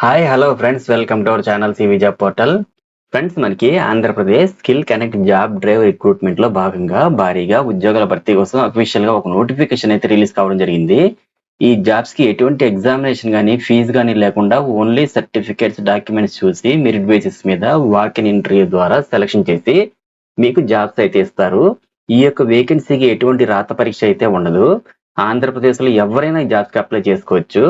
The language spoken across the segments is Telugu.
Hi hello friends, welcome to our channel CV job portal. Friends, మనకి Andhra Pradesh skill connect job drive recruitment లో భాగంగా భారీగా ఉద్యోగాల భర్తీ కోసం అఫీషియల్ గా ఒక నోటిఫికేషన్ అయితే రిలీజ్ కావడం జరిగింది. ఈ జాబ్స్ కి ఎటువంటి ఎగ్జామినేషన్ గానీ ఫీజు గానీ లేకుండా ఓన్లీ సర్టిఫికేట్స్ డాక్యుమెంట్స్ చూసి మెరిట్ బేసిస్ మీద వాక్ ఇన్ ఇంటర్వ్యూ ద్వారా సెలక్షన్ చేసి మీకు జాబ్స్ అయితే ఇస్తారు. ఈ యొక్క వేకెన్సీకి ఎటువంటి రాత పరీక్ష అయితే ఉండదు. ఆంధ్రప్రదేశ్ లో ఎవరైనా ఈ జాబ్స్ కి అప్లై చేసుకోవచ్చు.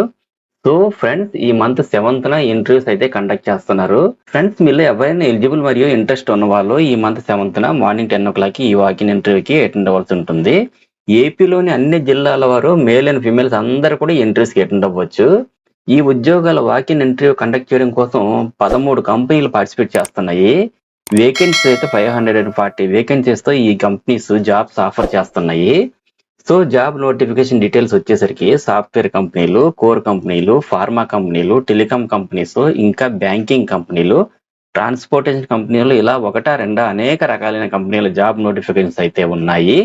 సో ఫ్రెండ్స్, ఈ మంత్ 7th ఇంటర్వ్యూస్ అయితే కండక్ట్ చేస్తున్నారు. ఫ్రెండ్స్, మీలో ఎవరైనా ఎలిజిబుల్ మరియు ఇంట్రెస్ట్ ఉన్న వాళ్ళు ఈ మంత్ 7th మార్నింగ్ 10 o'clock ఈ వాకిన్ ఇంటర్వ్యూకి అటెండ్ అవ్వాల్సి ఉంటుంది. ఏపీలోని అన్ని జిల్లాల వారు మేల్ అండ్ ఫిమేల్స్ అందరూ కూడా ఇంటర్వ్యూస్కి అటెండ్ అవ్వచ్చు. ఈ ఉద్యోగాల వాకిన్ ఇంటర్వ్యూ కండక్ట్ చేయడం కోసం 13 కంపెనీలు పార్టిసిపేట్ చేస్తున్నాయి. వేకెన్సీ అయితే 540 వేకెన్సీస్ తో ఈ కంపెనీస్ జాబ్స్ ఆఫర్ చేస్తున్నాయి. సో జాబ్ నోటిఫికేషన్ డీటెయిల్స్ వచ్చేసరికి సాఫ్ట్వేర్ కంపెనీలు, కోర్ కంపెనీలు, ఫార్మా కంపెనీలు, టెలికాం కంపెనీస్, ఇంకా బ్యాంకింగ్ కంపెనీలు, ట్రాన్స్పోర్టేషన్ కంపెనీలు, ఇలా ఒకటా రెండా అనేక రకాలైన కంపెనీల జాబ్ నోటిఫికేషన్స్ అయితే ఉన్నాయి.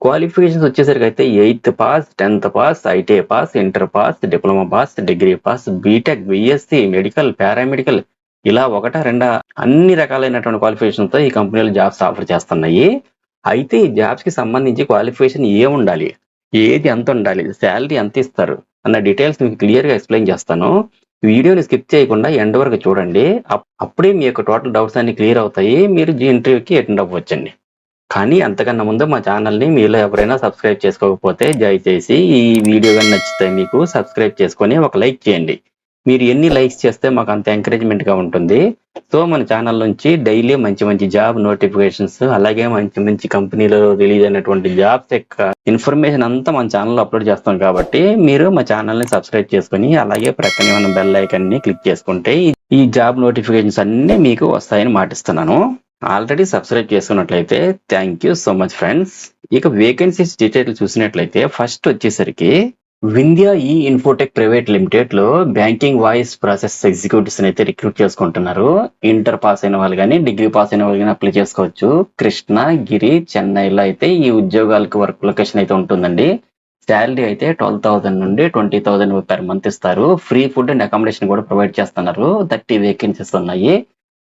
క్వాలిఫికేషన్స్ వచ్చేసరికి అయితే 8th pass, 10th pass, ITI pass, inter pass, diploma pass, degree pass, BTech, BSc, medical, paramedical, ఇలా ఒకటా రెండా అన్ని రకాలైనటువంటి క్వాలిఫికేషన్స్ తో ఈ కంపెనీలు జాబ్స్ ఆఫర్ చేస్తున్నాయి. అయితే ఈ జాబ్స్ కి సంబంధించి క్వాలిఫికేషన్ ఏముండాలి, ఏది ఎంత ఉండాలి, శాలరీ ఎంత ఇస్తారు అన్న డీటెయిల్స్ మీకు క్లియర్ గా ఎక్స్ప్లెయిన్ చేస్తాను. వీడియోని స్కిప్ చేయకుండా ఎండ్ వరకు చూడండి. అప్పుడే మీ యొక్క టోటల్ డౌట్స్ అన్ని క్లియర్ అవుతాయి. మీరు ఈ ఇంటర్వ్యూకి అటెండ్ అవ్వచ్చండి. కానీ అంతకన్నా ముందు మా ఛానల్ని మీలో ఎవరైనా సబ్స్క్రైబ్ చేసుకోకపోతే దయచేసి ఈ వీడియో కానీ నచ్చితే మీకు సబ్స్క్రైబ్ చేసుకొని ఒక లైక్ చేయండి. మీరు ఎన్ని లైక్స్ చేస్తే మాకు అంత ఎంకరేజ్మెంట్ గా ఉంటుంది. సో మన ఛానల్ నుంచి డైలీ మంచి మంచి జాబ్ నోటిఫికేషన్స్, అలాగే మంచి మంచి కంపెనీలో రిలీజ్ అయినటువంటి జాబ్స్ యొక్క ఇన్ఫర్మేషన్ అంతా మన ఛానల్లో అప్లోడ్ చేస్తాం. కాబట్టి మీరు మా ఛానల్ ని సబ్స్క్రైబ్ చేసుకుని అలాగే ప్రక్కనే ఉన్న బెల్ ఐకాన్ ని క్లిక్ చేసుకుంటే ఈ జాబ్ నోటిఫికేషన్స్ అన్ని మీకు వస్తాయని మాటిస్తున్నాను. ఆల్రెడీ సబ్స్క్రైబ్ చేసుకున్నట్లయితే thank you so much friends. ఇక వేకెన్సీస్ డీటెయిల్ చూసినట్లయితే ఫస్ట్ వచ్చేసరికి వింధ్యా ఈ ఇన్ఫోటెక్ ప్రైవేట్ లిమిటెడ్ లో బ్యాంకింగ్ వాయిస్ ప్రాసెస్ ఎగ్జిక్యూటివ్స్ అయితే రిక్రూట్ చేసుకుంటున్నారు. ఇంటర్ పాస్ అయిన వాళ్ళు కానీ డిగ్రీ పాస్ అయిన వాళ్ళు కానీ అప్లై చేసుకోవచ్చు. కృష్ణ, గిరి, చెన్నైలో అయితే ఈ ఉద్యోగాలకు వర్క్ లొకేషన్ అయితే ఉంటుందండి. శాలరీ అయితే 12,000 నుండి 20,000 per month ఇస్తారు. ఫ్రీ ఫుడ్ అండ్ అకామిడేషన్ కూడా ప్రొవైడ్ చేస్తున్నారు. 30 వేకెన్సీస్ ఉన్నాయి.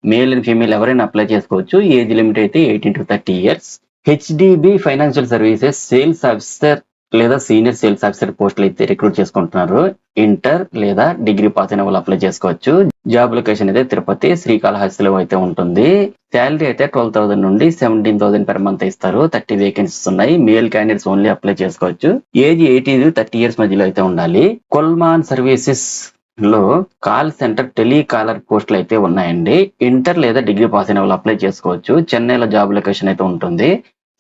మేల్ అండ్ ఫీమేల్ ఎవరైనా అప్లై చేసుకోవచ్చు. ఏజ్ లిమిట్ అయితే 18 to 30 years. HDB financial services sales officer లేదా సీనియర్ సేల్స్ ఆఫీసర్ పోస్టులు అయితే రిక్రూట్ చేసుకుంటున్నారు. ఇంటర్ లేదా డిగ్రీ పాస్ అయిన వాళ్ళు అప్లై చేసుకోవచ్చు. జాబ్ లొకేషన్ అయితే తిరుపతి, శ్రీకాళహస్తిలో అయితే ఉంటుంది. శాలరీ అయితే 12,000 నుండి 17,000 per month ఇస్తారు. 30 వేకెన్సీస్ ఉన్నాయి. మేల్ క్యాండిడేట్స్ ఓన్లీ అప్లై చేసుకోవచ్చు. ఏజ్ 18 to 30 years మధ్యలో అయితే ఉండాలి. కొల్మాన్ సర్వీసెస్ లో కాల్ సెంటర్ టెలికాలర్ పోస్టులు అయితే ఉన్నాయండి. ఇంటర్ లేదా డిగ్రీ పాస్ అయిన వాళ్ళు అప్లై చేసుకోవచ్చు. చెన్నైలో జాబ్ లొకేషన్ అయితే ఉంటుంది.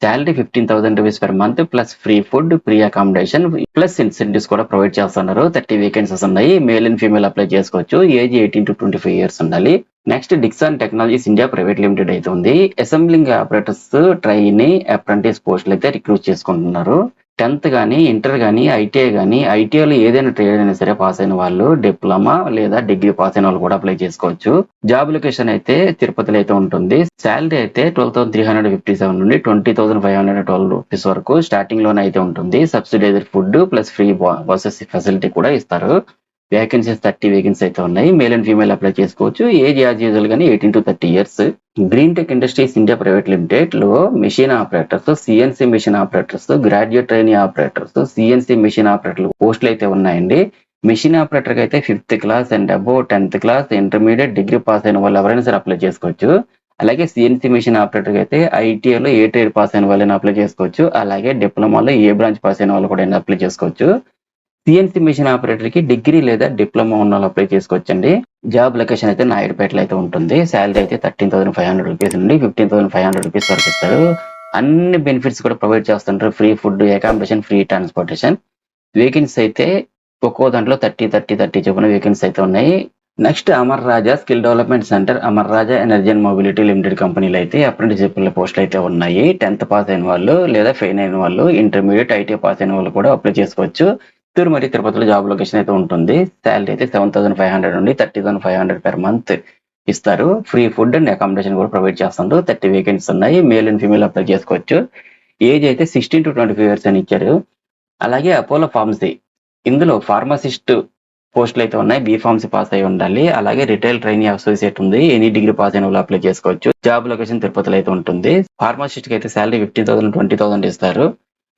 Salary 15,000 rupees per month plus free food, free accommodation plus incentives కూడా ప్రొవైడ్ చేస్తున్నారు. 30 వేకెన్సీస్ ఉన్నాయి. మేల్ అండ్ ఫీమేల్ అప్లై చేసుకోవచ్చు. ఏజ్ 18 to 25 years ఉండాలి. Next Dixon technologies India private limited అయితే ఉంది. అసెంబ్లింగ్ ఆపరేటర్స్, ట్రైనీ, అప్రెంటిస్ పోస్టులు అయితే రిక్రూట్ చేసుకుంటున్నారు. 10th కానీ ఇంటర్ కానీ ఐటీఐ కానీ, ఐటీఐలో ఏదైనా ట్రేడ్ అయినా సరే పాస్ అయిన వాళ్ళు, డిప్లొమా లేదా డిగ్రీ పాస్ అయిన వాళ్ళు కూడా అప్లై చేసుకోవచ్చు. జాబ్ లొకేషన్ అయితే తిరుపతిలో అయితే ఉంటుంది. శాలరీ అయితే 12,357 నుండి 20,512 rupees వరకు స్టార్టింగ్ లోనే అయితే ఉంటుంది. Subsidised food plus free buses facility కూడా ఇస్తారు. వేకెన్సీస్ 30 వేకెన్సీ అయితే ఉన్నాయి. మేల్ అండ్ ఫీమేల్ అప్లై చేసుకోవచ్చు. ఏజ్ యాజ్ యూజువల్ గానీ 18 to 30 years. Green tech industries India private limited లో machine operators, CNC machine operators, graduate trainee operators, CNC machine ఆపరేటర్లు పోస్టులు అయితే ఉన్నాయండి. మెషిన్ ఆపరేటర్ కి అయితే 5th class and above, 10th class, intermediate, degree pass అయిన వాళ్ళు ఎవరైనా సరే అప్లై చేసుకోవచ్చు. అలాగే సిఎన్సి మెషిన్ ఆపరేటర్ కి అయితే ఐటీఐలో ఏ ట్రేడ్ పాస్ అయిన వాళ్ళని అప్లై చేసుకోవచ్చు. అలాగే డిప్లొమాలో ఏ బ్రాంచ్ పాస్ అయిన వాళ్ళు కూడా అప్లై చేసుకోవచ్చు. సిఎన్సి మెషిన్ ఆపరేటర్ కి డిగ్రీ లేదా డిప్లొమా ఉన్న వాళ్ళు అప్లై చేసుకోవచ్చండి. జాబ్ లొకేషన్ అయితే నాయుడుపేటలో అయితే ఉంటుంది. శాలరీ అయితే 13,500 rupees నుండి 15,500 rupees వరకు ఇస్తారు. అన్ని బెనిఫిట్స్ కూడా ప్రొవైడ్ చేస్తుంటారు. Free food, accommodation, free transportation. Vacancy అయితే ఒక్కో దాంట్లో 30 చొప్పున వేకెన్సీ అయితే ఉన్నాయి. Next Amar Raja skill development centre, Amar Raja energy and mobility limited కంపెనీలు అయితే అప్రెంటిస్షిప్ పోస్టులు అయితే ఉన్నాయి. 10th పాస్ అయిన వాళ్ళు లేదా ఫెయిల్ అయిన వాళ్ళు, ఇంటర్మీడియట్, ఐటీఐ పాస్ అయిన వాళ్ళు కూడా అప్లై చేసుకోవచ్చు. చిత్తూరు మరియు తిరుపతిలో జాబ్ లొకేషన్ అయితే ఉంటుంది. శాలరీ అయితే 7,500 నుండి 30,500 per month ఇస్తారు. ఫ్రీ ఫుడ్ అండ్ అకామిడేషన్ కూడా ప్రొవైడ్ చేస్తారు. 30 వేకెన్సీస్ ఉన్నాయి. మేల్ అండ్ ఫీమేల్ అప్లై చేసుకోవచ్చు. ఏజ్ అయితే 16 to 25 years అని ఇచ్చారు. అలాగే అపోలో ఫార్మసీ, ఇందులో ఫార్మసిస్ట్ పోస్టులు అయితే ఉన్నాయి. బీఫార్మసీ పాస్ అయి ఉండాలి. అలాగే రిటైల్ ట్రైనీ అసోసియేట్ ఉంది. ఎనీ డిగ్రీ పాస్ అయిన వాళ్ళు అప్లై చేసుకోవచ్చు. జాబ్ లొకేషన్ తిరుపతిలో అయితే ఉంటుంది. ఫార్మసిస్ట్ కి అయితే శాలరీ 15,000 20,000 ఇస్తారు.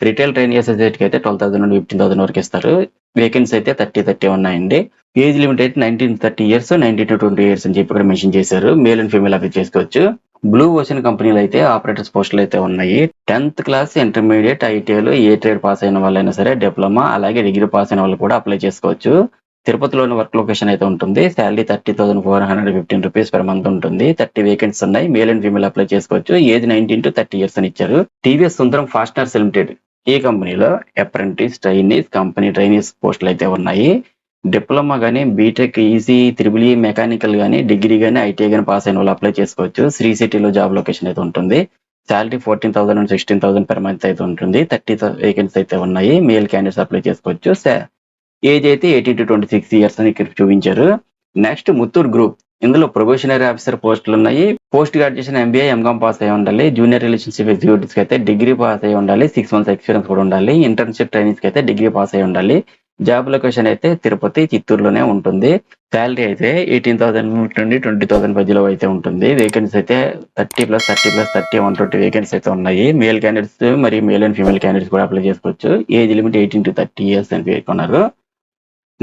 రిటైల్ ట్రైనీ అసోసియేట్ కి అయితే 12,000 నుండి 15,000 వరకు ఇస్తారు. వేకెన్సీ అయితే 30 ఉన్నాయండి. ఏజ్ లిమిట్ అయితే 19-30 ఇయర్స్, 19-20 ఇయర్స్ అని చెప్పి ఇక్కడ మెన్షన్ చేశారు. మేల్ అండ్ ఫీమేల్ అప్లై చేసుకోవచ్చు. బ్లూ ఓషన్ కంపెనీలో అయితే ఆపరేటర్స్ పోస్టులు అయితే ఉన్నాయి. 10th క్లాస్, ఇంటర్మీడియట్, ఐటీఐలో ఏ ట్రేడ్ పాస్ అయిన వాళ్ళైనా సరే, డిప్లొమా అలాగే డిగ్రీ పాస్ అయిన వాళ్ళు కూడా అప్లై చేసుకోవచ్చు. తిరుపతిలోని వర్క్ లొకేషన్ అయితే ఉంటుంది. శాలరీ 30,415 రూపీస్ పర్ మంత్ ఉంటుంది. 30 వేకెన్సీ ఉన్నాయి. మేల్ అండ్ ఫీమేల్ అప్లై చేసుకోవచ్చు. ఏజ్ 19-30 ఇయర్స్ అని ఇచ్చారు. టీవీఎస్ సుందరం ఫాస్టనర్స్ లిమిటెడ్ ఈ కంపెనీలో అప్రెంటిస్, ట్రైనీస్, కంపెనీ ట్రైనీస్ పోస్టులు అయితే ఉన్నాయి. డిప్లొమా గానీ, BTech, EC, triple E, mechanical గానీ, డిగ్రీ గానీ, ఐటీఐ గానీ పాస్ అయిన వాళ్ళు అప్లై చేసుకోవచ్చు. శ్రీ సిటీలో జాబ్ లొకేషన్ అయితే ఉంటుంది. శాలరీ 14,000 నుండి 16,000 పర్ మంత్ అయితే ఉంటుంది. 30 వేకెన్సీ అయితే ఉన్నాయి. మేల్ క్యాండిడేట్స్ అప్లై చేసుకోవచ్చు. ఏజ్ అయితే 18-26 ఇయర్స్ అని ఇక్కడ చూపించారు. నెక్స్ట్ ముత్తూర్ గ్రూప్, ఇందులో ప్రొబేషనరీ ఆఫీసర్ పోస్టులు ఉన్నాయి. Post graduation MBA, MCom pass అయి ఉండాలి. జూనియర్ రిలేషన్షిప్ ఎగ్జిక్యూటివ్స్ కి అయితే డిగ్రీ పాస్ అయి ఉండాలి. 6 months ఎక్స్పీరియన్స్ కూడా ఉండాలి. ఇంటర్న్షిప్ ట్రైనింగ్స్ కి అయితే డిగ్రీ పాస్ అయి ఉండాలి. జాబ్ లొకేషన్ అయితే తిరుపతి, చిత్తూరులోనే ఉంటుంది. శాలరీ అయితే 18,000 నుండి 20,000 మధ్యలో అయితే ఉంటుంది. వేకెన్సీ అయితే 30+30+30 120 వేకెన్సీ అయితే ఉన్నాయి. మేల్ క్యాండిడేట్స్ మరియు మేల్ అండ్ ఫీమేల్ క్యాండిడేట్స్ కూడా అప్లై చేసుకోవచ్చు. ఏజ్ లిమిట్ 18-30 ఇయర్స్ అని పేర్కొన్నారు.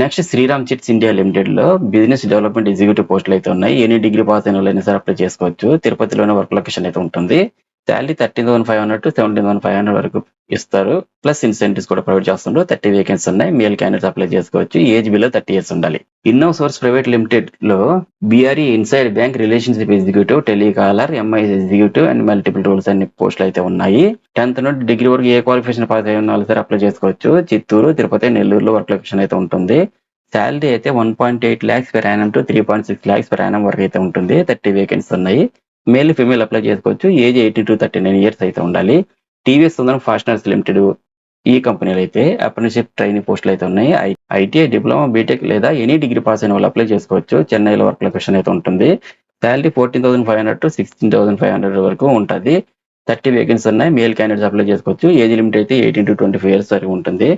Next Shriram Chits India limited లో బిజినెస్ డెవలప్మెంట్ ఎగ్జిక్యూటివ్ పోస్టులు అయితే ఉన్నాయి. ఎనీ డిగ్రీ పాస్ అయిన వాళ్ళైనా సరే అప్లై చేసుకోవచ్చు. తిరుపతిలోనే వర్క్ లొకేషన్ అయితే ఉంటుంది. శాలరీ 13,500 to 17,500 వరకు ఇస్తారు. ప్లస్ ఇన్సెంటివ్స్ కూడా ప్రొవైడ్ చేస్తున్నారు. 30 వేకెన్సీ ఉన్నాయి. మేల్ క్యాండిడేట్స్ అప్లై చేసుకోవచ్చు. ఏజ్ బిలో 30 ఇయర్స్ ఉండాలి. ఇన్నో సోర్స్ ప్రైవేట్ లిమిటెడ్ లో BRE inside bank relationship executive, telecaller, MIS executive and multiple roles అన్ని పోస్టులు అయితే ఉన్నాయి. 10th నుండి డిగ్రీ వరకు ఏ క్వాలిఫికేషన్ పాస్ అయి ఉన్న వాళ్ళు సరే అప్లై చేసుకోవచ్చు. చిత్తూరు, తిరుపతి, నెల్లూరులో వర్క్ లొకేషన్ అయితే ఉంటుంది. శాలరీ అయితే 1.8 lakhs per annum to 3.6 lakhs per annum వరకు అయితే ఉంటుంది. 30 వేకెన్సీ ఉన్నాయి. మేల్, ఫీమేల్ అప్లై చేసుకోవచ్చు. ఏజ్ 18-39 ఇయర్స్ అయితే ఉండాలి. టీవీఎస్ సుందరం ఫాస్టనర్స్ లిమిటెడ్ ఈ కంపెనీలో అయితే అప్రెంటిస్షిప్ ట్రైనింగ్ పోస్టులు అయితే ఉన్నాయి. ఐటీఐ, డిప్లొమా, బీటెక్ లేదా ఎనీ డిగ్రీ పాస్ అయిన వాళ్ళు అప్లై చేసుకోవచ్చు. చెన్నైలో వర్క్ లొకేషన్ అయితే ఉంటుంది. శాలరీ 14,500 to 16,500 వరకు ఉంటుంది. 30 వేకెన్సీ ఉన్నాయి. మేల్ క్యాండిడేట్స్ అప్లై చేసుకోవచ్చు. ఏజ్ లిమిట్ అయితే 18-25 ఇయర్స్ వరకు ఉంటుంది.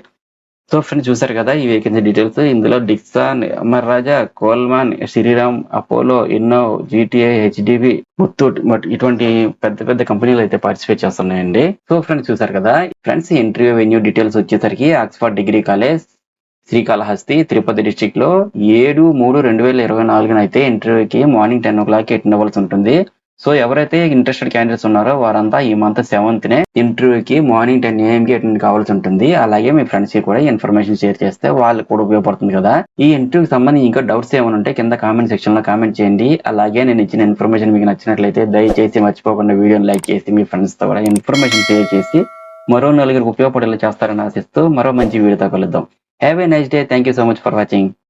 సో ఫ్రెండ్స్, చూసారు కదా ఈ వేకెన్సీ డీటెయిల్స్. ఇందులో Dixon, Amara Raja, Coleman, Sriram, Apollo, Inno, GTI, HDB, Muthoot ఇటువంటి పెద్ద పెద్ద కంపెనీలు అయితే పార్టిసిపేట్ చేస్తున్నాయండి. సో ఫ్రెండ్స్, చూసారు కదా ఫ్రెండ్స్, ఇంటర్వ్యూ వెన్యూ డీటెయిల్స్ వచ్చేసరికి Oxford degree college, Srikalahasti, Tirupati district లో 7/3/2024 అయితే ఇంటర్వ్యూకి మార్నింగ్ 10 o'clock అటెండ్ అవ్వాల్సి ఉంటుంది. సో ఎవరైతే ఇంట్రెస్టెడ్ క్యాండిడేట్స్ ఉన్నారో వారంతా ఈ మంత్ 7th ఇంటర్వ్యూకి మార్నింగ్ 10 AM కి అటెండ్ కావాల్సి ఉంటుంది. అలాగే మీ ఫ్రెండ్స్ కి కూడా ఇన్ఫర్మేషన్ షేర్ చేస్తే వాళ్ళకి కూడా ఉపయోగపడుతుంది కదా. ఈ ఇంటర్వ్యూకి సంబంధించి ఇంకా డౌట్స్ ఏమైనా ఉంటే కింద కామెంట్ సెక్షన్ లో కామెంట్ చేయండి. అలాగే నేను ఇచ్చిన ఇన్ఫర్మేషన్ మీకు నచ్చినట్లయితే దయచేసి మర్చిపోకుండా వీడియోని లైక్ చేసి మీ ఫ్రెండ్స్ తో కూడా ఇన్ఫర్మేషన్ షేర్ చేసి మరో నలుగురికి ఉపయోగపడేలా చేస్తారని ఆశిస్తూ మరో మంచి వీడియోతో కలుద్దాం. Have a nice day. Thank you so much for watching.